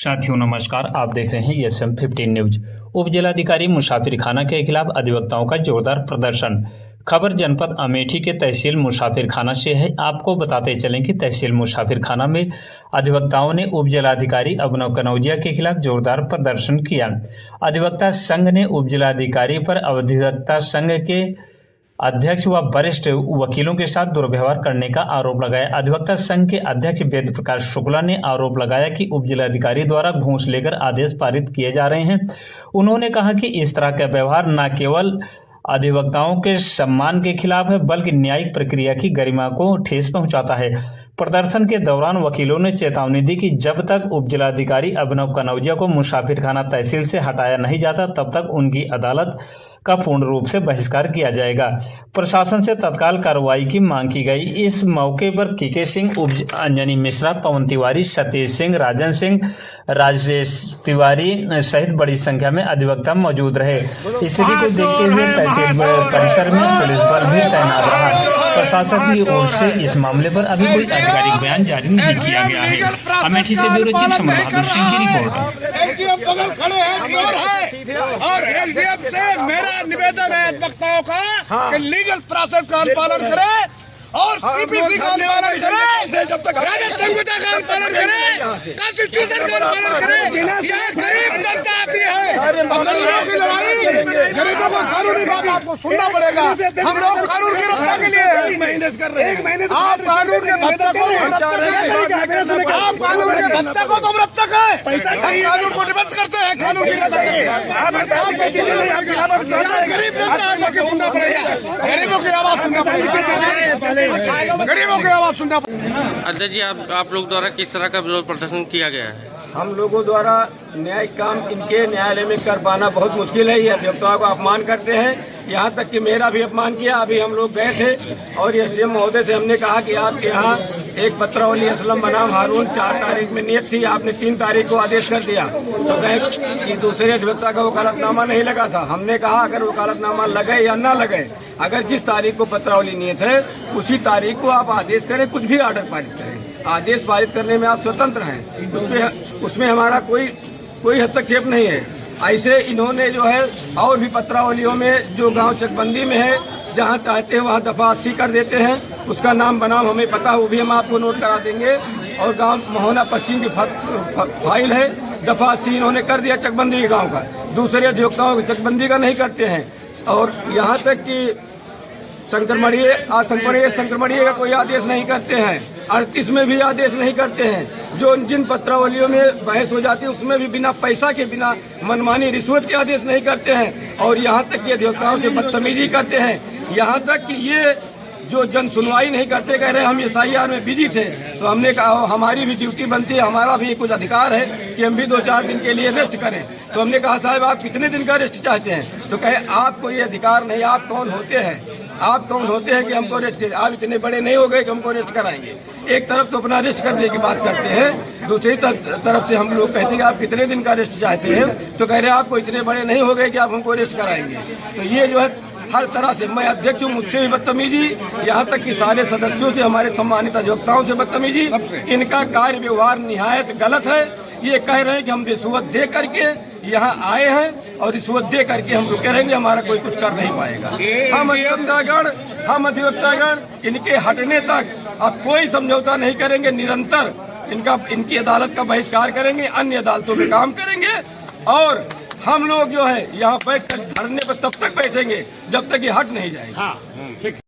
साथियों नमस्कार, आप देख रहे हैं SM15 न्यूज। उप जिलाधिकारी मुसाफिर खाना के खिलाफ अधिवक्ताओं का जोरदार प्रदर्शन। खबर जनपद अमेठी के तहसील मुसाफिर खाना से है। आपको बताते चलें कि तहसील मुसाफिर खाना में अधिवक्ताओं ने उप जिलाधिकारी अभिनव कनौजिया के खिलाफ जोरदार प्रदर्शन किया। अधिवक्ता संघ ने उप जिलाधिकारी पर अधिवक्ता संघ के अध्यक्ष व वरिष्ठ वकीलों के साथ दुर्व्यवहार करने का आरोप लगाया। अधिवक्ता संघ के अध्यक्ष वेद प्रकाश शुक्ला ने आरोप लगाया कि उप जिलाधिकारी द्वारा घूस लेकर आदेश पारित किए जा रहे हैं। उन्होंने कहा कि इस तरह का व्यवहार न केवल अधिवक्ताओं के सम्मान के खिलाफ है, बल्कि न्यायिक प्रक्रिया की गरिमा को ठेस पहुंचाता है। प्रदर्शन के दौरान वकीलों ने चेतावनी दी कि जब तक उप जिलाधिकारी अभिनव कनौजिया को मुसाफिर खाना तहसील से हटाया नहीं जाता, तब तक उनकी अदालत का पूर्ण रूप से बहिष्कार किया जाएगा। प्रशासन से तत्काल कार्रवाई की मांग की गई। इस मौके पर केके सिंह, अंजनी मिश्रा, पवन तिवारी, सतीश सिंह, राजन सिंह, राजेश तिवारी सहित बड़ी संख्या में अधिवक्ता मौजूद रहे। स्थिति को देखते हुए तहसील परिसर में पुलिस बल भी तैनात रहा। प्रशासन की ओर से इस मामले पर अभी कोई आधिकारिक बयान जारी नहीं किया गया है। अमेठी से bureau chief summer Bahadur Singh की रिपोर्ट। निवेदन है अधिवक्ताओं का कि लीगल प्रोसेस का पालन करे और सीपीसी का पालन करे, जब तक संविधान का पालन करे, कॉन्स्टिट्यूशन का पालन करे। यहाँ गरीब जनता आती है, गरीबों की लड़ाई, गरीबों को कानूनी बात आपको सुनना पड़ेगा। हम लोग कानून की रक्षा के लिए आप कानून के भत्ता को आप कानून के भत्ता को तुम रक्षक है, कानून को डिफेंस करते हैं, कानून की गरीब जनता को सुनना पड़ेगा, गरीबों की आवाज सुनना पड़ेगा, गरीबों की आवाज सुनना पड़ेगा। अध्यक्ष जी, आप लोग द्वारा किस तरह का विरोध प्रदर्शन किया गया है? हम लोगों द्वारा न्यायिक काम इनके न्यायालय में कर पाना बहुत मुश्किल है। ये अधिवक्ताओं का अपमान करते हैं, यहाँ तक कि मेरा भी अपमान किया। अभी हम लोग गए थे और SDM महोदय से हमने कहा कि आपके यहाँ एक पत्रावली असलम बनाम हारून 4 तारीख में नियत थी, आपने 3 तारीख को आदेश कर दिया। तो कहे कि दूसरे अधिवक्ता का वकालतनामा नहीं लगा था। हमने कहा अगर वकालतनामा लगे या न लगे, अगर जिस तारीख को पत्रावली नियत है उसी तारीख को आप आदेश करें, कुछ भी ऑर्डर पारित करें। आदेश पारित करने में आप स्वतंत्र हैं, उसमें हमारा कोई हस्तक्षेप नहीं है। ऐसे इन्होंने जो है और भी पत्रावलियों में जो गांव चकबंदी में है, जहां चाहते हैं वहां दफा 80 कर देते हैं। उसका नाम बनाम हमें पता, वो भी हम आपको नोट करा देंगे। और गांव महोना पश्चिम की फाइल है, दफा 80 इन्होंने कर दिया चकबंदी के गाँव का। दूसरे अधिवक्ताओं की चकबंदी का नहीं करते हैं। और यहाँ तक कि संक्रमणीय का कोई आदेश नहीं करते हैं। 38 में भी आदेश नहीं करते हैं। जो जिन पत्रावलियों में बहस हो जाती है उसमें भी बिना पैसा के, बिना मनमानी रिश्वत के आदेश नहीं करते हैं। और यहाँ तक कि अधिवक्ताओं से बदतमीजी करते हैं। यहाँ तक कि ये जो जन सुनवाई नहीं करते, कह रहे हम SIR में बिजी थे। तो हमने कहा हमारी भी ड्यूटी बनती है, हमारा भी कुछ अधिकार है कि हम भी 2-4 दिन के लिए रेस्ट करें। तो हमने कहा साहब आप कितने दिन का रेस्ट चाहते हैं? तो कहे आपको ये अधिकार नहीं, आप कौन होते हैं? आप कौन होते हैं कि हमको रेस्ट करें? आप इतने बड़े नहीं हो गए कि हमको रेस्ट कराएंगे। एक तरफ तो अपना रेस्ट करने की बात करते हैं, दूसरी तरफ से हम लोग कहते हैं आप कितने दिन का रेस्ट चाहते हैं? तो कह रहे आपको इतने बड़े नहीं हो गए कि आप हमको रेस्ट कराएंगे। तो ये जो है हर तरह से, मैं अध्यक्ष हूँ, मुझसे भी बदतमीजी, यहाँ तक कि सारे सदस्यों से, हमारे सम्मानित अधिवक्ताओं से बदतमीजी। इनका कार्य व्यवहार निहायत गलत है। ये कह रहे हैं कि हम रिश्वत दे करके यहाँ आए हैं और रिश्वत दे करके हम रुके रहेंगे, हमारा कोई कुछ कर नहीं पाएगा। हम अधिवक्तागण इनके हटने तक अब कोई समझौता नहीं करेंगे। निरंतर इनकी अदालत का बहिष्कार करेंगे, अन्य अदालतों में काम करेंगे। और हम लोग जो है यहाँ बैठ कर धरने पर तब तक बैठेंगे जब तक ये हट नहीं जाएगा।